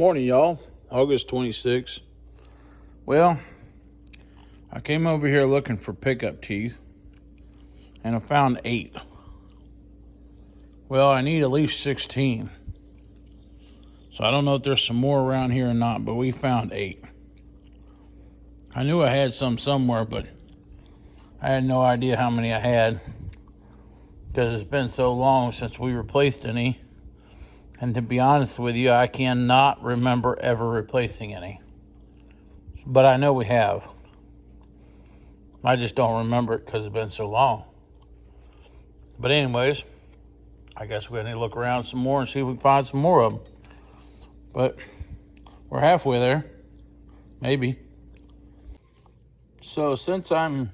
Morning, y'all. August 26th. Well, I came over here looking for pickup teeth, and I found 8. Well, I need at least 16. So I don't know if there's some more around here or not, but we found 8. I knew I had some somewhere, but I had no idea how many I had because it's been so long since we replaced any. And to be honest with you, I cannot remember ever replacing any. But I know we have. I just don't remember it because it's been so long. But anyways, I guess we're going to look around some more and see if we can find some more of them. But we're halfway there. Maybe. So since I'm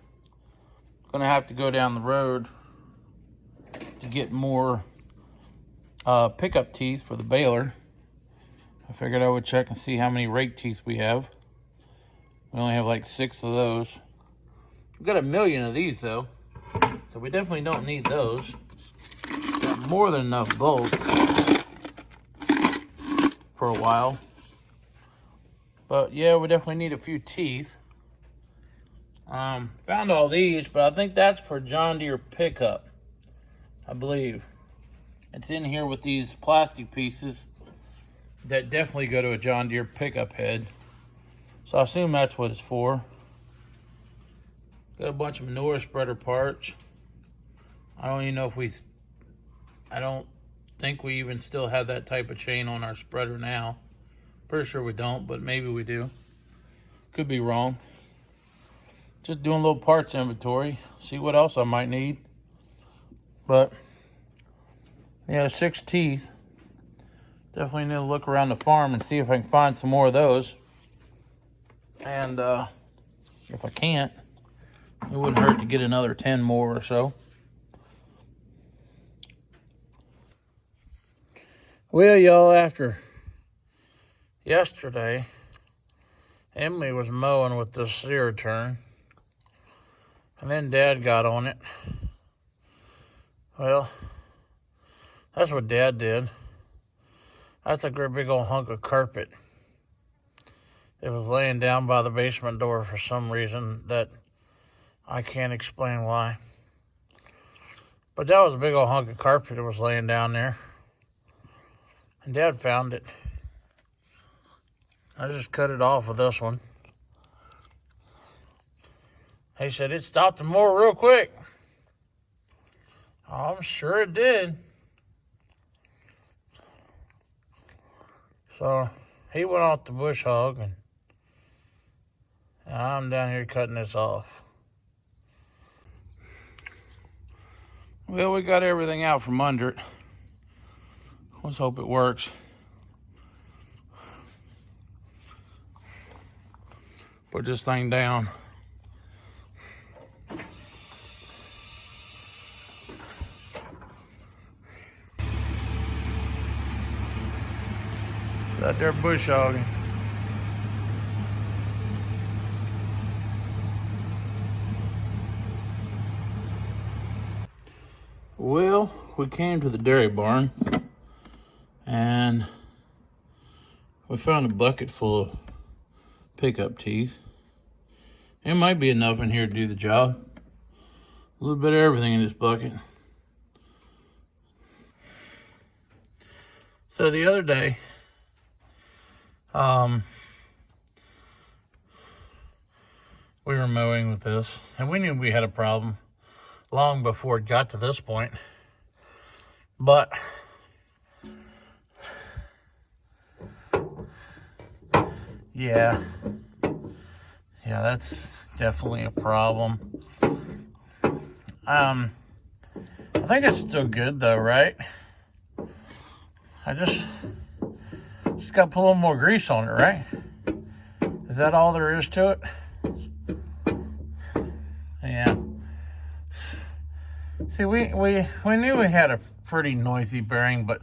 going to have to go down the road to get more pickup teeth for the baler, I figured I would check and see how many rake teeth we have. We only have like 6 of those. We've got 1 million of these though, so we definitely don't need those. Got more than enough bolts for a while. But yeah, we definitely need a few teeth. Found all these, but I think that's for John Deere pickup, I believe. It's in here with these plastic pieces that definitely go to a John Deere pickup head. So I assume that's what it's for. Got a bunch of manure spreader parts. I don't even know if I don't think we even still have that type of chain on our spreader now. Pretty sure we don't, but maybe we do. Could be wrong. Just doing a little parts inventory. See what else I might need. But yeah, 6 teeth. Definitely need to look around the farm and see if I can find some more of those. And if I can't, it wouldn't hurt to get another 10 more or so. Well, y'all, after yesterday, Emily was mowing with this zero turn, and then Dad got on it. Well, that's what Dad did. That's a great big old hunk of carpet. It was laying down by the basement door for some reason that I can't explain why. But that was a big old hunk of carpet that was laying down there. And Dad found it. I just cut it off with this one. He said it stopped the mower real quick. I'm sure it did. So he went off the bush hog, and I'm down here cutting this off. Well, we got everything out from under it. Let's hope it works. Put this thing down. Out there bush hogging. Well, we came to the dairy barn and we found a bucket full of pickup teeth. It might be enough in here to do the job. A little bit of everything in this bucket. So the other day, we were mowing with this, and we knew we had a problem long before it got to this point. But yeah, that's definitely a problem. I think it's still good though, right? I just got to put a little more grease on it, right? Is that all there is to it? Yeah. See, we knew we had a pretty noisy bearing, but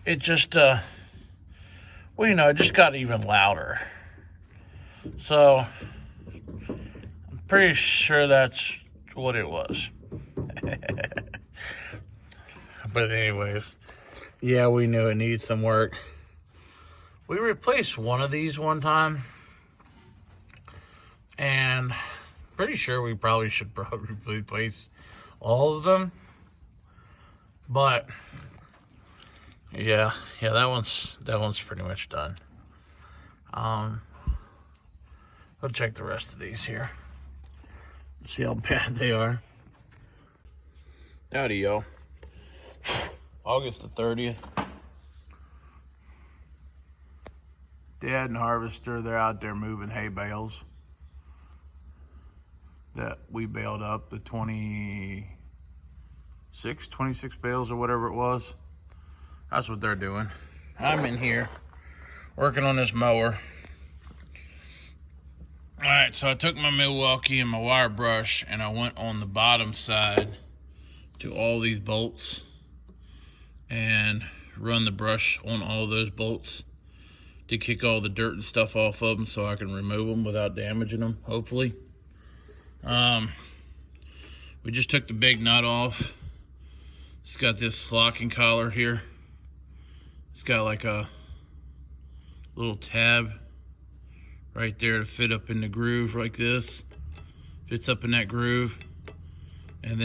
it just well, you know, it just got even louder. So I'm pretty sure that's what it was. But anyways, Yeah, we knew it needs some work. We replaced one of these one time, and pretty sure we probably should replace all of them. But yeah, that one's pretty much done. I'll check the rest of these here. See how bad they are. Howdy, y'all. August the 30th. Dad and Harvester, they're out there moving hay bales that we baled up, the 26 bales or whatever it was. That's what they're doing. I'm in here working on this mower. All right, so I took my Milwaukee and my wire brush and I went on the bottom side to all these bolts and run the brush on all those bolts to kick all the dirt and stuff off of them so I can remove them without damaging them, hopefully. We just took the big nut off. It's got this locking collar here. It's got like a little tab right there to fit up in the groove like this. Fits up in that groove. And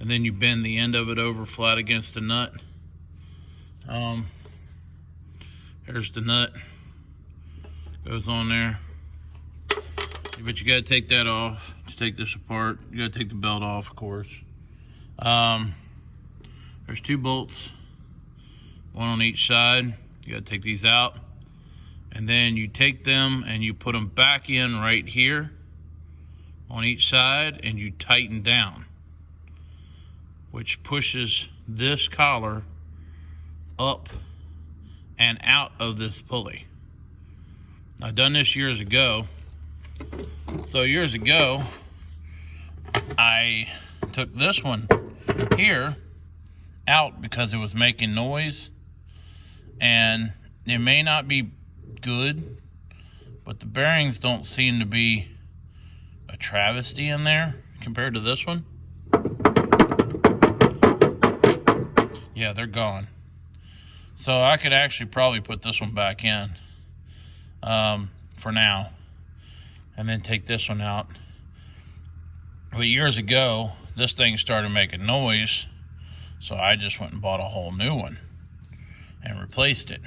then you bend the end of it over flat against the nut. There's the nut. Goes on there. But you gotta take that off to take this apart. You gotta take the belt off, of course. There's 2 bolts, one on each side. You gotta take these out. And then you take them and you put them back in right here on each side and you tighten down, which pushes this collar up and out of this pulley. I've done this years ago. So years ago, I took this one here out because it was making noise, and it may not be good, but the bearings don't seem to be a travesty in there compared to this one. Yeah, they're gone. So I could actually probably put this one back in for now and then take this one out. But years ago, this thing started making noise, so I just went and bought a whole new one and replaced it.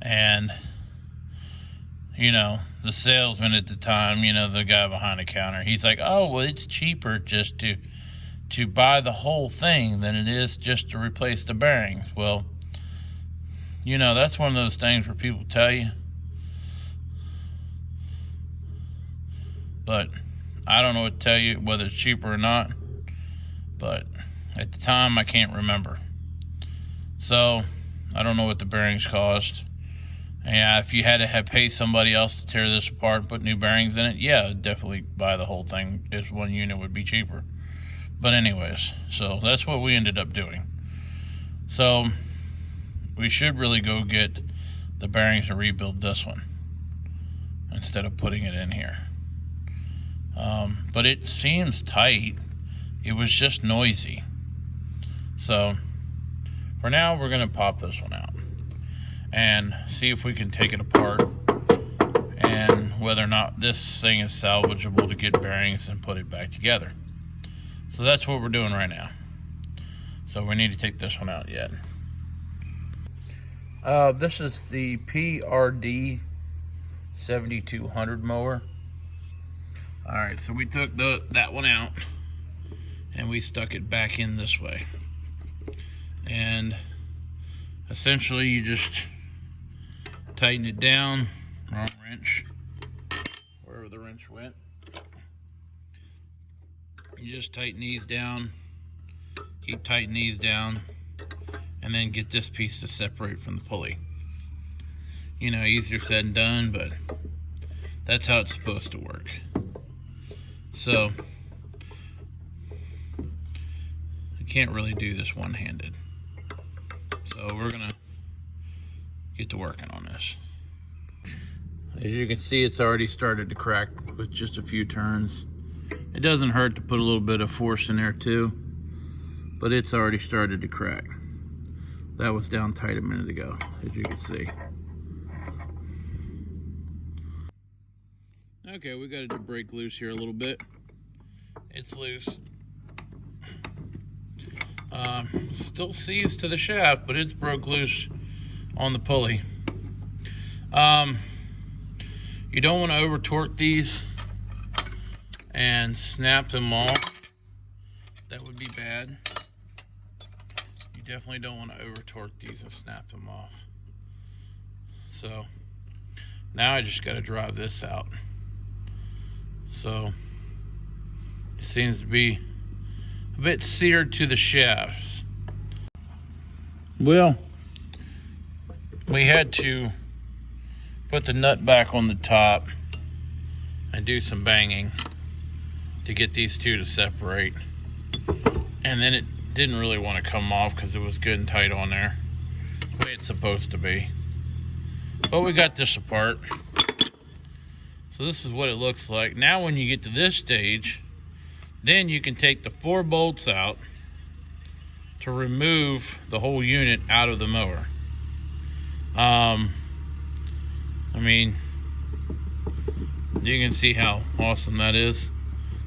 And you know, the salesman at the time, you know, the guy behind the counter, he's like, oh, well, it's cheaper just to buy the whole thing than it is just to replace the bearings. Well, you know, that's one of those things where people tell you, but I don't know what to tell you, whether it's cheaper or not. But at the time, I can't remember. So I don't know what the bearings cost. Yeah, if you had to pay somebody else to tear this apart and put new bearings in it, yeah, definitely buy the whole thing. Just one unit would be cheaper. But anyways, so that's what we ended up doing. So we should really go get the bearings and rebuild this one instead of putting it in here. But it seems tight. It was just noisy. So for now, we're gonna pop this one out and see if we can take it apart and whether or not this thing is salvageable to get bearings and put it back together. So that's what we're doing right now. So we need to take this one out yet. This is the PRD7200 mower. All right, so we took that one out and we stuck it back in this way. And essentially you just tighten it down, wrong wrench, wherever the wrench went. You just tighten these down, keep tightening these down, and then get this piece to separate from the pulley. You know, easier said than done, but that's how it's supposed to work. So, I can't really do this one-handed. So we're gonna get to working on this. As you can see, it's already started to crack with just a few turns. It doesn't hurt to put a little bit of force in there too, but it's already started to crack. That was down tight a minute ago, as you can see. Okay, we got it to break loose here a little bit. It's loose. Still seized to the shaft, but it's broke loose on the pulley. You don't want to over torque these and snap them off. That would be bad. You definitely don't want to over torque these and snap them off. So now I just got to drive this out. So it seems to be a bit seared to the shafts. Well, we had to put the nut back on the top and do some banging to get these two to separate. And then it didn't really want to come off because it was good and tight on there, the way it's supposed to be. But we got this apart. So this is what it looks like. Now when you get to this stage, then you can take the 4 bolts out to remove the whole unit out of the mower. I mean, you can see how awesome that is.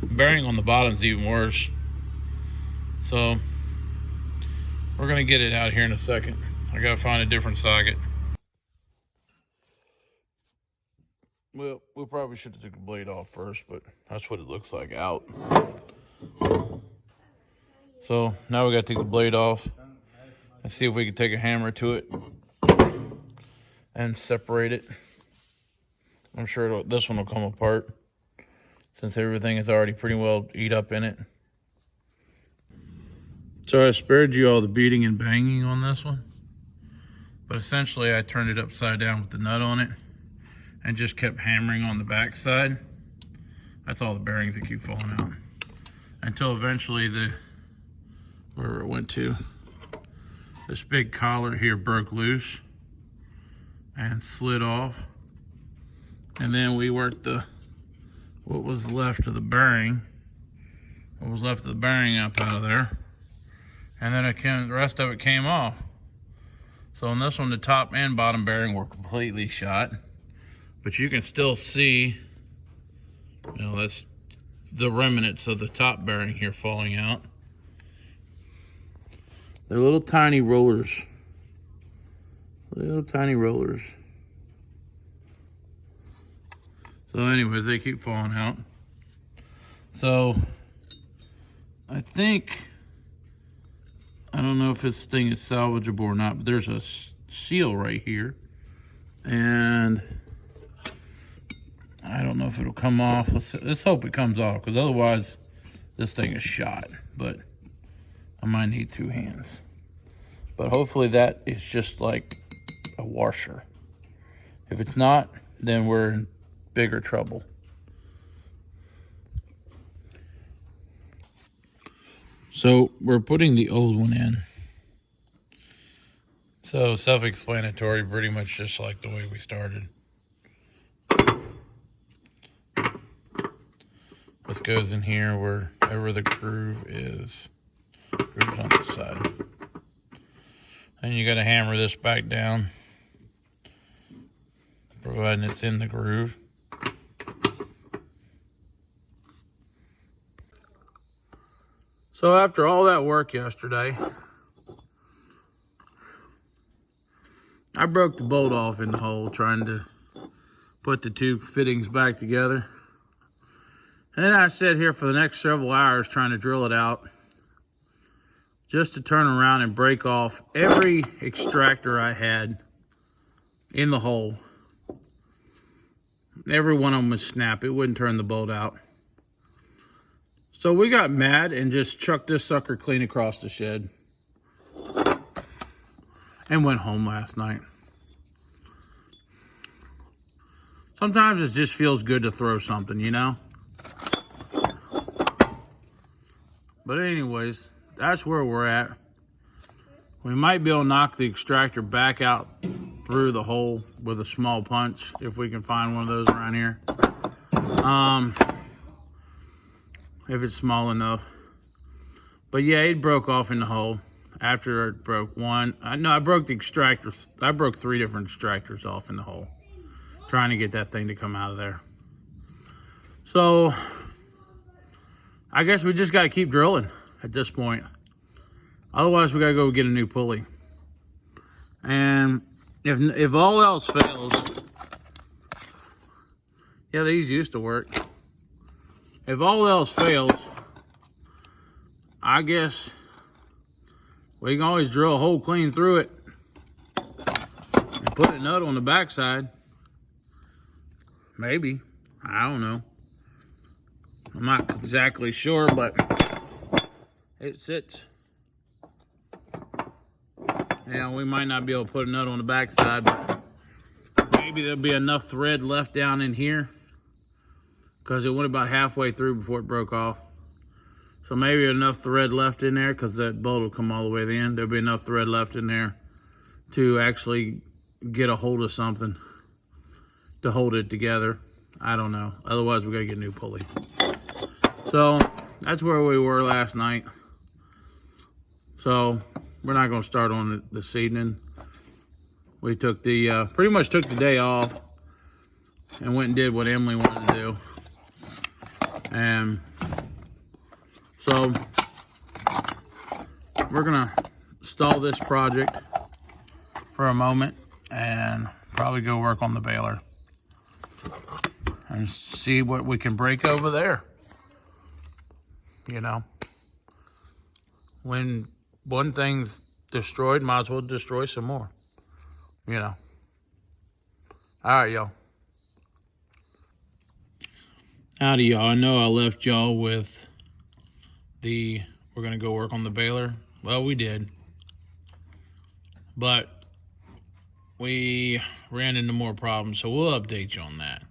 The bearing on the bottom is even worse. So we're gonna get it out here in a second. I gotta find a different socket. Well, we probably should have took the blade off first, but that's what it looks like out. So now we gotta take the blade off and see if we can take a hammer to it and separate it. I'm sure this one will come apart since everything is already pretty well eat up in it. So I spared you all the beating and banging on this one, but essentially I turned it upside down with the nut on it and just kept hammering on the back side. That's all the bearings that keep falling out until eventually where it went to, this big collar here broke loose and slid off. And then we worked what was left of the bearing up out of there. And then the rest of it came off. So on this one, the top and bottom bearing were completely shot. But you can still see, that's the remnants of the top bearing here falling out. They're little tiny rollers. Little tiny rollers. So anyways, they keep falling out. So I don't know if this thing is salvageable or not, but there's a seal right here. And I don't know if it'll come off. Let's hope it comes off, because otherwise this thing is shot. But I might need 2 hands. But hopefully that is just like a washer. If it's not, then we're in bigger trouble. So we're putting the old one in. So self-explanatory, pretty much just like the way we started. This goes in here wherever the groove is. Groove's on this side. And you gotta hammer this back down, providing it's in the groove. So after all that work yesterday, I broke the bolt off in the hole trying to put the 2 fittings back together. And then I sat here for the next several hours trying to drill it out, just to turn around and break off every extractor I had in the hole. Every one of them would snap. It wouldn't turn the bolt out. So we got mad and just chucked this sucker clean across the shed and went home last night. Sometimes it just feels good to throw something, But anyways, that's where we're at. We might be able to knock the extractor back out through the hole with a small punch if we can find one of those around here. If it's small enough. But yeah, it broke off in the hole. after it broke one. No, I broke the extractors. I broke 3 different extractors off in the hole, trying to get that thing to come out of there. So I guess we just got to keep drilling at this point. Otherwise, we got to go get a new pulley. And if all else fails, yeah, these used to work. If all else fails, I guess we can always drill a hole clean through it and put a nut on the backside. Maybe. I don't know. I'm not exactly sure, but it sits. Yeah, we might not be able to put a nut on the backside, but maybe there'll be enough thread left down in here, because it went about halfway through before it broke off. So maybe enough thread left in there, because that bolt will come all the way to the end. There'll be enough thread left in there to actually get a hold of something to hold it together. I don't know. Otherwise, we got to get a new pulley. So that's where we were last night. So we're not going to start on it this evening. We took the pretty much took the day off and went and did what Emily wanted to do. And so we're gonna stall this project for a moment and probably go work on the baler and see what we can break over there. You know, when one thing's destroyed, might as well destroy some more. You know. All right, y'all. Howdy, y'all. I know I left y'all with we're going to go work on the baler. Well, we did. But we ran into more problems, so we'll update you on that.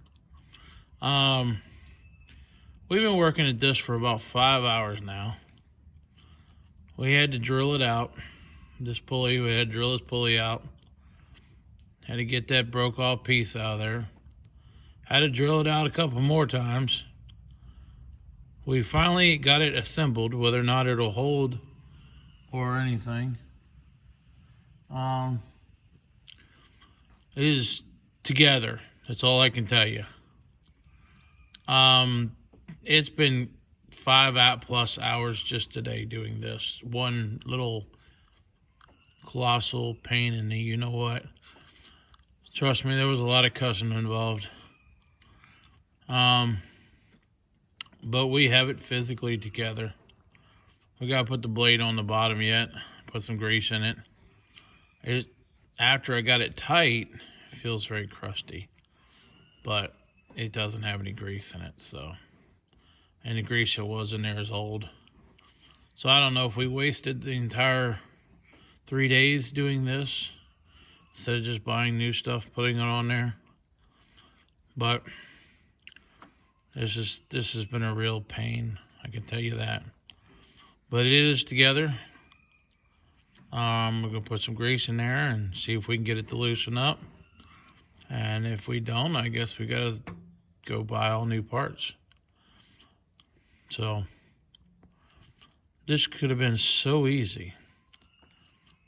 We've been working at this for about 5 hours now. We had to drill it out. This pulley, we had to drill this pulley out. Had to get that broke off piece out of there. Had to drill it out a couple more times. We finally got it assembled, whether or not it'll hold or anything. It is together. That's all I can tell you. It's been 5+ hours just today doing this. One little colossal pain in the you know what. Trust me, there was a lot of cussing involved. But we have it physically together. We gotta put the blade on the bottom yet. Put some grease in it. After I got it tight, it feels very crusty. But it doesn't have any grease in it, so. And the grease that was in there is old. So I don't know if we wasted the entire 3 days doing this instead of just buying new stuff, putting it on there. But this has been a real pain, I can tell you that. But it is together. We're gonna put some grease in there and see if we can get it to loosen up. And if we don't, I guess we gotta go buy all new parts. So this could have been so easy,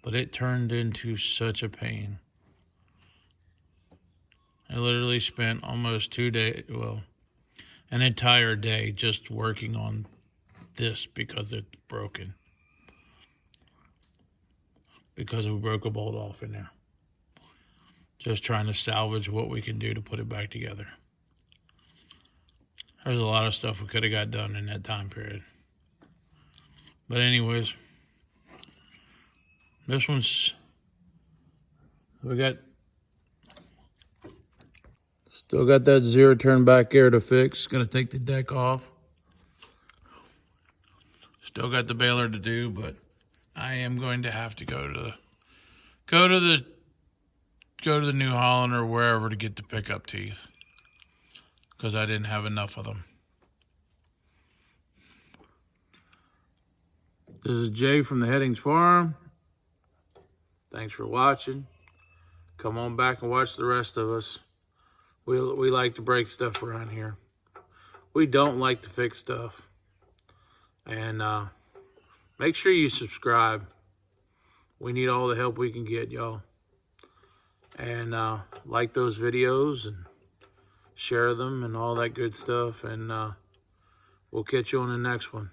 but it turned into such a pain. I literally spent almost 2 days, well, an entire day just working on this because it's broken. Because we broke a bolt off in there. Just trying to salvage what we can do to put it back together. There's a lot of stuff we could have got done in that time period. But anyways, this one's, still got that 0-turn back air to fix. Gonna take the deck off. Still got the baler to do, but I am going to have to go to the New Holland or wherever to get the pickup teeth, because I didn't have enough of them. This is Jay from the Headings Farm. Thanks for watching. Come on back and watch the rest of us. We like to break stuff around here. We don't like to fix stuff. And make sure you subscribe. We need all the help we can get, y'all. And like those videos and share them and all that good stuff. And we'll catch you on the next one.